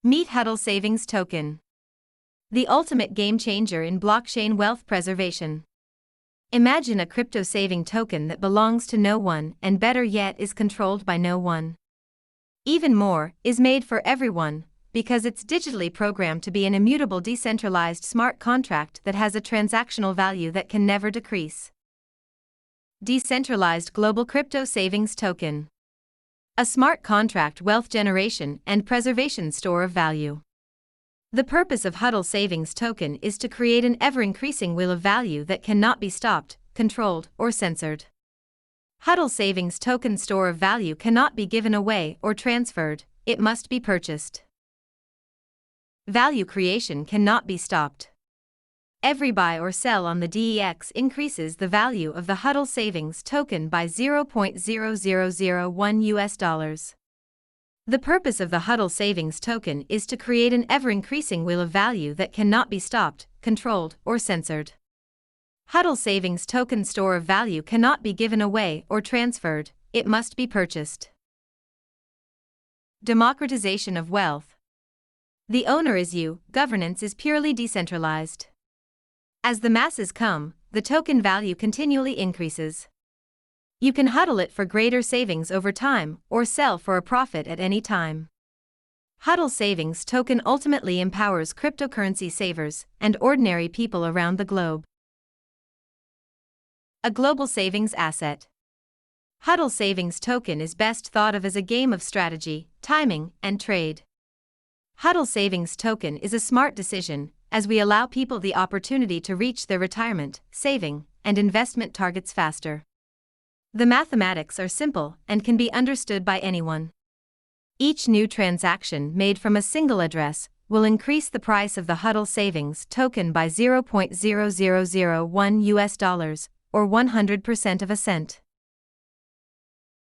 Meet Huddle Savings Token, the ultimate game changer in blockchain wealth preservation. Imagine a crypto saving token that belongs to no one and, better yet, is controlled by no one. Even more, is made for everyone, because it's digitally programmed to be an immutable decentralized smart contract that has a transactional value that can never decrease. Decentralized Global Crypto Savings Token, a smart contract wealth generation and preservation store of value. The purpose of Huddle Savings Token is to create an ever-increasing wheel of value that cannot be stopped, controlled, or censored. Huddle Savings Token store of value cannot be given away or transferred, it must be purchased. Value creation cannot be stopped. Every buy or sell on the DEX increases the value of the Huddle Savings Token by $0.0001. The purpose of the Huddle Savings Token is to create an ever-increasing wheel of value that cannot be stopped, controlled, or censored. Huddle Savings Token store of value cannot be given away or transferred, it must be purchased. Democratization of Wealth. The owner is you, governance is purely decentralized. As the masses come, the token value continually increases. You can huddle it for greater savings over time or sell for a profit at any time. Huddle Savings Token ultimately empowers cryptocurrency savers and ordinary people around the globe. A global savings asset. Huddle Savings Token is best thought of as a game of strategy, timing, and trade. Huddle Savings Token is a smart decision, as we allow people the opportunity to reach their retirement, saving, and investment targets faster. The mathematics are simple and can be understood by anyone. Each new transaction made from a single address will increase the price of the Huddle Savings Token by $0.0001, or 100% of a cent.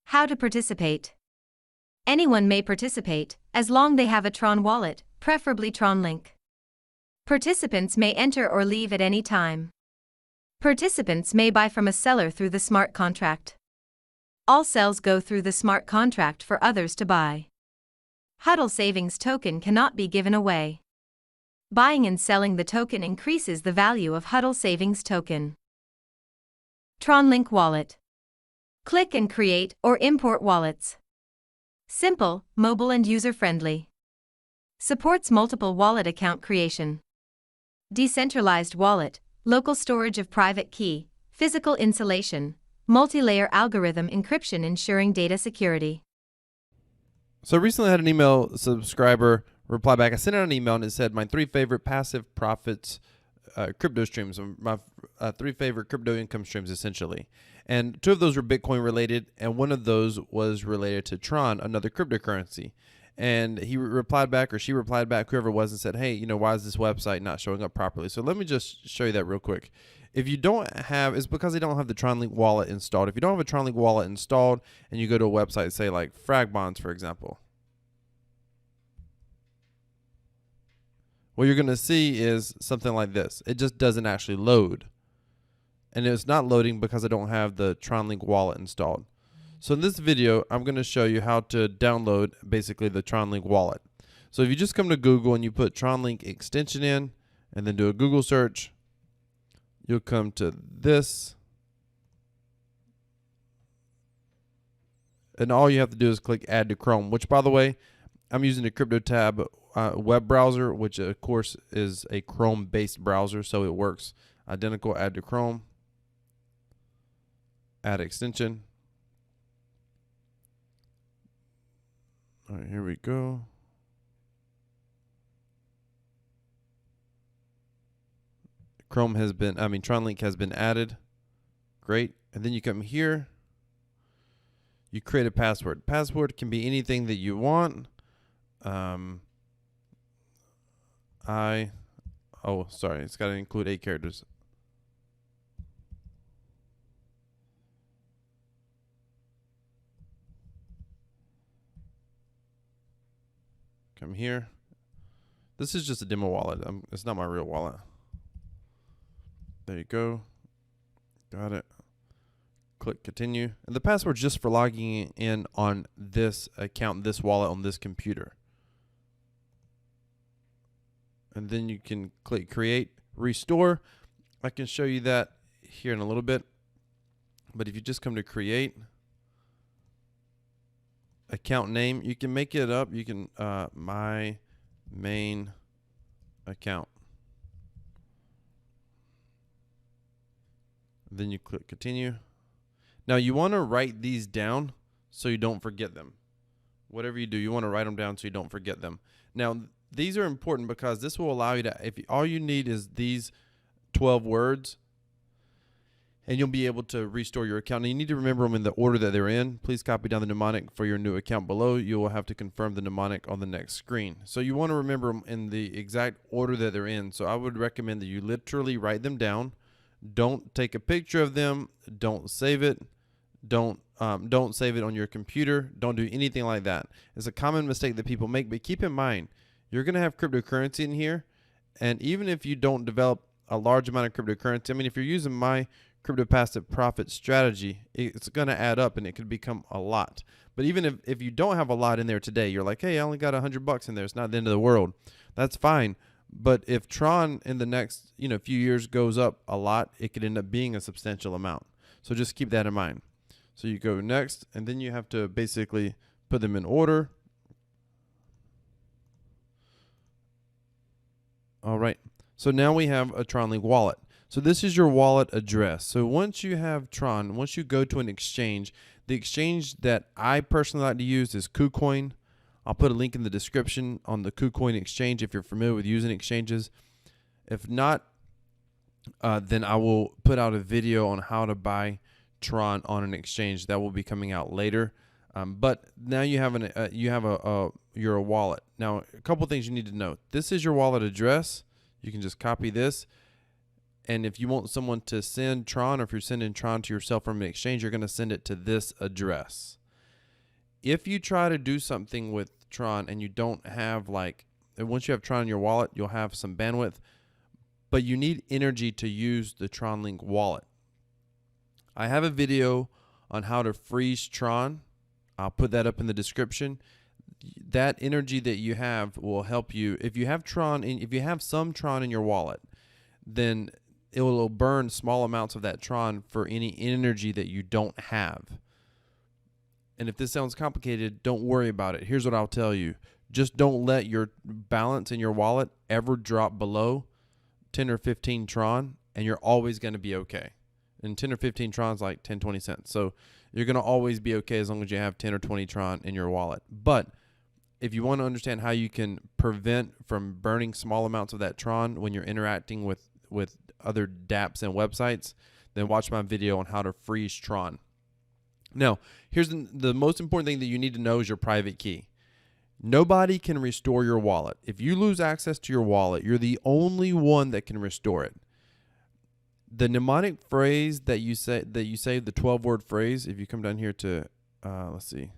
How to participate? Anyone may participate, as long they have a Tron wallet, preferably Tron Link. Participants may enter or leave at any time. Participants may buy from a seller through the smart contract. All sales go through the smart contract for others to buy. Huddle Savings Token cannot be given away. Buying and selling the token increases the value of Huddle Savings Token. Tron Link Wallet. Click and create or import wallets. Simple, mobile and user-friendly. Supports multiple wallet account creation. Decentralized wallet, local storage of private key, physical insulation, multi-layer algorithm encryption ensuring data security. So recently I had an email subscriber reply back. I sent out an email and it said my 3 favorite passive profits crypto streams, my 3 favorite crypto income streams essentially. And 2 of those were Bitcoin related and 1 of those was related to Tron, another cryptocurrency. And he replied back, or she replied back, whoever it was, and said, hey, why is this website not showing up properly? So let me just show you that real quick. If you don't have, it's because they don't have the TronLink wallet installed. If you don't have a TronLink wallet installed and you go to a website, say like Frag Bonds, for example, what you're going to see is something like this. It just doesn't actually load. And it's not loading because I don't have the TronLink wallet installed. So in this video, I'm going to show you how to download basically the TronLink wallet. So if you just come to Google and you put TronLink extension in and then do a Google search, you'll come to this. And all you have to do is click add to Chrome, which by the way, I'm using the CryptoTab web browser, which of course is a Chrome based browser. So it works identical. Add to Chrome, add extension. All right, here we go. TronLink has been added. Great. And then you come here. You create a password. Password can be anything that you want. Sorry, it's got to include 8 characters. Come here. This is just a demo wallet. It's not my real wallet. There you go. Got it. Click continue. And the password just for logging in on this account, this wallet on this computer. and then you can click create, restore. I can show you that here in a little bit. But if you just come to create account name, you can make it up. You can my main account. Then you click continue. Now you want to write these down so you don't forget them. Whatever you do, you want to write them down so you don't forget them. Now these are important because this will allow you to, if all you need is these 12 words, and you'll be able to restore your account. Now you need to remember them in the order that they're in. Please copy down the mnemonic for your new account below. You will have to confirm the mnemonic on the next screen. So you want to remember them in the exact order that they're in. So I would recommend that you literally write them down. Don't take a picture of them. Don't save it. Don't save it on your computer. Don't do anything like that. It's a common mistake that people make, but keep in mind, you're going to have cryptocurrency in here. And even if you don't develop a large amount of cryptocurrency, I mean, if you're using my crypto passive profit strategy, it's going to add up and it could become a lot. But even if you don't have a lot in there today, you're like, hey, I only got $100 in there. It's not the end of the world. That's fine. But if Tron in the next few years goes up a lot, it could end up being a substantial amount. So just keep that in mind. So you go next, and then you have to basically put them in order. All right. So now we have a TronLink wallet. So this is your wallet address. So once you have Tron, once you go to an exchange, the exchange that I personally like to use is KuCoin. I'll put a link in the description on the KuCoin exchange if you're familiar with using exchanges. If not, then I will put out a video on how to buy Tron on an exchange that will be coming out later. But now you have your wallet. Now, a couple things you need to know. This is your wallet address. You can just copy this. And if you want someone to send Tron, or if you're sending Tron to yourself from an exchange, you're going to send it to this address. If you try to do something with Tron and you don't have once you have Tron in your wallet, you'll have some bandwidth, but you need energy to use the TronLink wallet. I have a video on how to freeze Tron. I'll put that up in the description. That energy that you have will help you. If you have some Tron in your wallet, then it will burn small amounts of that Tron for any energy that you don't have. And if this sounds complicated, don't worry about it. Here's what I'll tell you. Just don't let your balance in your wallet ever drop below 10 or 15 Tron, and you're always going to be okay. And 10 or 15 Tron is like 10, 20 cents. So you're going to always be okay as long as you have 10 or 20 Tron in your wallet. But if you want to understand how you can prevent from burning small amounts of that Tron when you're interacting with other dApps and websites, then watch my video on how to freeze Tron. Now, here's the most important thing that you need to know is your private key. Nobody can restore your wallet. If you lose access to your wallet, you're the only one that can restore it. The mnemonic phrase that you say, the 12-word phrase, if you come down here to, let's see.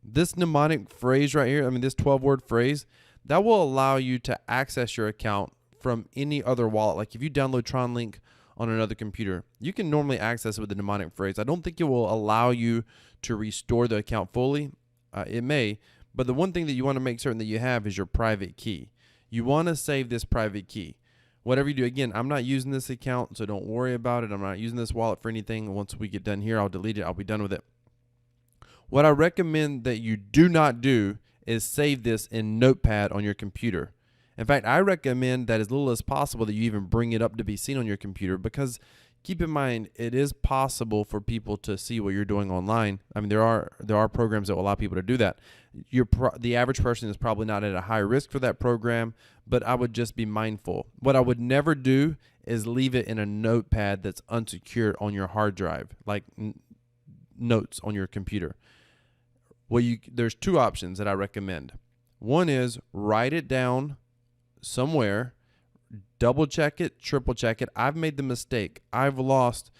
This mnemonic phrase right here, this 12-word phrase, that will allow you to access your account from any other wallet. Like if you download TronLink on another computer, you can normally access it with the mnemonic phrase. I don't think it will allow you to restore the account fully. It may, but the one thing that you want to make certain that you have is your private key. You want to save this private key. Whatever you do, again, I'm not using this account, so don't worry about it. I'm not using this wallet for anything. Once we get done here, I'll delete it. I'll be done with it. What I recommend that you do not do is save this in Notepad on your computer. In fact, I recommend that as little as possible that you even bring it up to be seen on your computer, because keep in mind, it is possible for people to see what you're doing online. There are programs that will allow people to do that. The average person is probably not at a high risk for that program, but I would just be mindful. What I would never do is leave it in a Notepad that's unsecured on your hard drive, like notes on your computer. There's two options that I recommend. One is write it down somewhere, double check it, triple check it. I've made the mistake. I've lost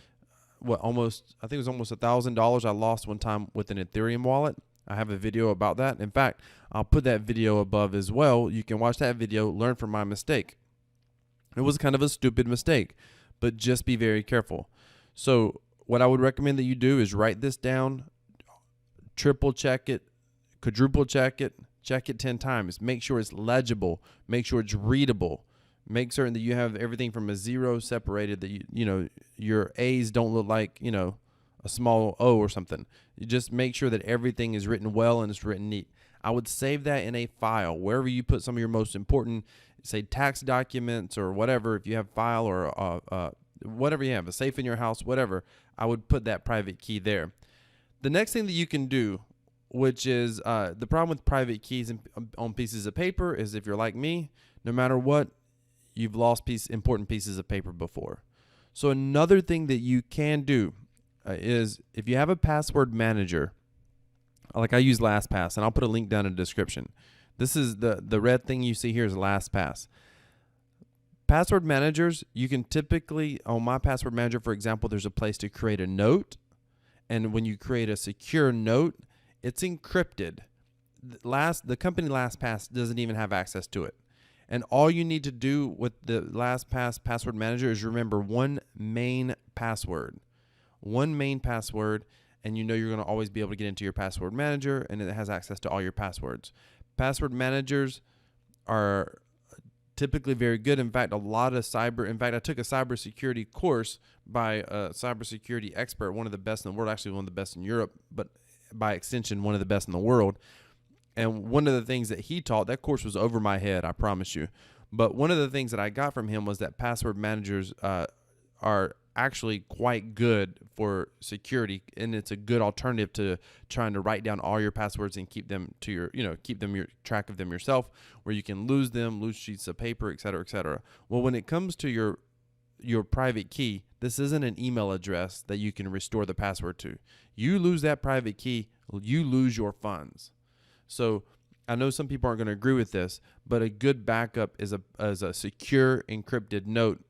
I think it was almost $1,000 I lost one time with an Ethereum wallet. I have a video about that. In fact, I'll put that video above as well. You can watch that video, learn from my mistake. It was kind of a stupid mistake, but just be very careful. So what I would recommend that you do is write this down, triple check it, quadruple check it, Check it 10 times. Make sure it's legible. Make sure it's readable. Make certain that you have everything from a zero separated, that your A's don't look like, a small O or something. You just make sure that everything is written well and it's written neat. I would save that in a file, wherever you put some of your most important, say, tax documents or whatever. If you have file or whatever you have, a safe in your house, whatever, I would put that private key there. The next thing that you can do, which is the problem with private keys on pieces of paper, is if you're like me, no matter what, you've lost important pieces of paper before. So another thing that you can do is, if you have a password manager, like I use LastPass, and I'll put a link down in the description. This is the red thing you see here is LastPass. Password managers, you can typically, on my password manager, for example, there's a place to create a note. And when you create a secure note, it's encrypted. The company LastPass doesn't even have access to it. And all you need to do with the LastPass password manager is remember one main password. One main password, and you're going to always be able to get into your password manager, and it has access to all your passwords. Password managers are typically very good. In fact, I took a cybersecurity course by a cybersecurity expert, one of the best in the world, actually one of the best in Europe, but by extension, one of the best in the world. And one of the things that he taught, that course was over my head, I promise you. But one of the things that I got from him was that password managers are actually quite good for security, and it's a good alternative to trying to write down all your passwords and keep them to your track of them yourself, where you can lose them, lose sheets of paper, et cetera, et cetera. Well, when it comes to your private key, this isn't an email address that you can restore the password to. You lose that private key, you lose your funds. So I know some people aren't going to agree with this, but a good backup is a secure encrypted note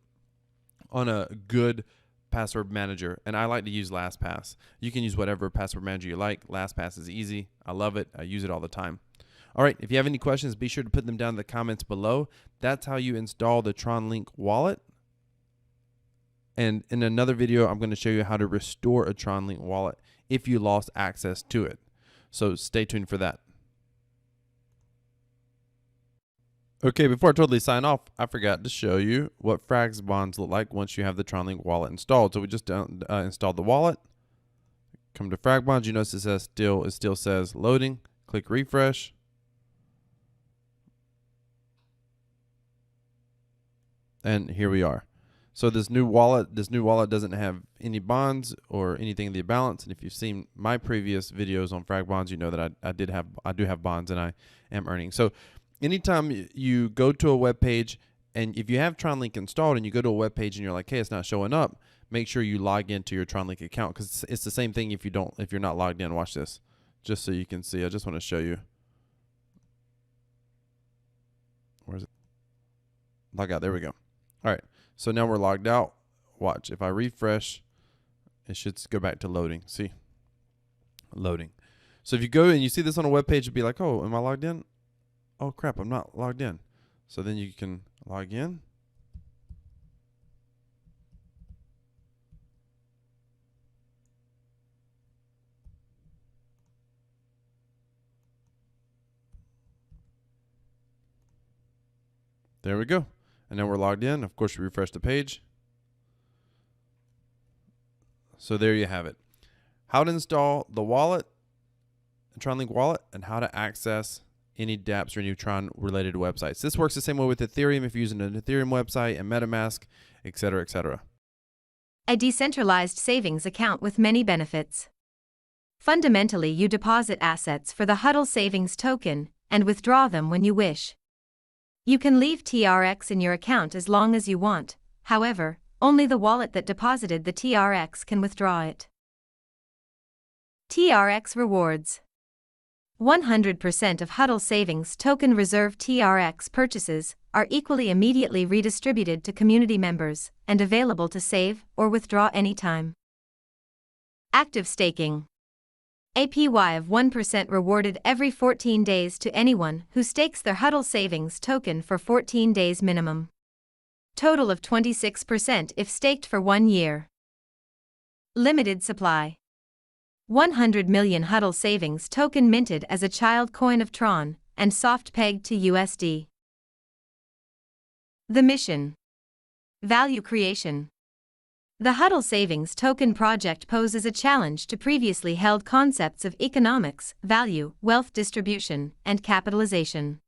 on a good password manager. And I like to use LastPass. You can use whatever password manager you like. LastPass is easy. I love it. I use it all the time. All right. If you have any questions, be sure to put them down in the comments below. That's how you install the TronLink wallet. And in another video, I'm going to show you how to restore a TronLink wallet if you lost access to it. So stay tuned for that. Okay, before I totally sign off, I forgot to show you what Frags bonds look like once you have the TronLink wallet installed. So we just installed the wallet. Come to Frag bonds. You notice it still says loading. Click refresh. And here we are. So this new wallet doesn't have any bonds or anything in the balance. And if you've seen my previous videos on Frag bonds, you know that I do have bonds and I am earning. So anytime you go to a web page, and if you have TronLink installed and you go to a web page and you're like, hey, it's not showing up, make sure you log into your TronLink account, because it's the same thing if you're not logged in. Watch this, just so you can see. I just want to show you. Where is it? Log out. There we go. All right. So now we're logged out. Watch. If I refresh, it should go back to loading. See? Loading. So if you go and you see this on a web page, you'd be like, oh, am I logged in? Oh, crap, I'm not logged in. So then you can log in. There we go. And then we're logged in. Of course, we refresh the page. So there you have it. How to install the wallet, the TronLink wallet, and how to access any dApps or Neutron related websites. This works the same way with Ethereum if you're using an Ethereum website and MetaMask, etc., etc. A decentralized savings account with many benefits. Fundamentally, you deposit assets for the HODLST Savings Token and withdraw them when you wish. You can leave TRX in your account as long as you want. However, only the wallet that deposited the TRX can withdraw it. TRX rewards. 100% of HODLST Savings Token Reserve TRX purchases are equally immediately redistributed to community members and available to save or withdraw anytime. Active staking. APY of 1% rewarded every 14 days to anyone who stakes their HODLST Savings Token for 14 days minimum. Total of 26% if staked for 1 year. Limited supply. 100 million HODLST Savings Token minted as a child coin of Tron, and soft pegged to USD. The mission. Value creation. The Huddle Savings Token project poses a challenge to previously held concepts of economics, value, wealth distribution, and capitalization.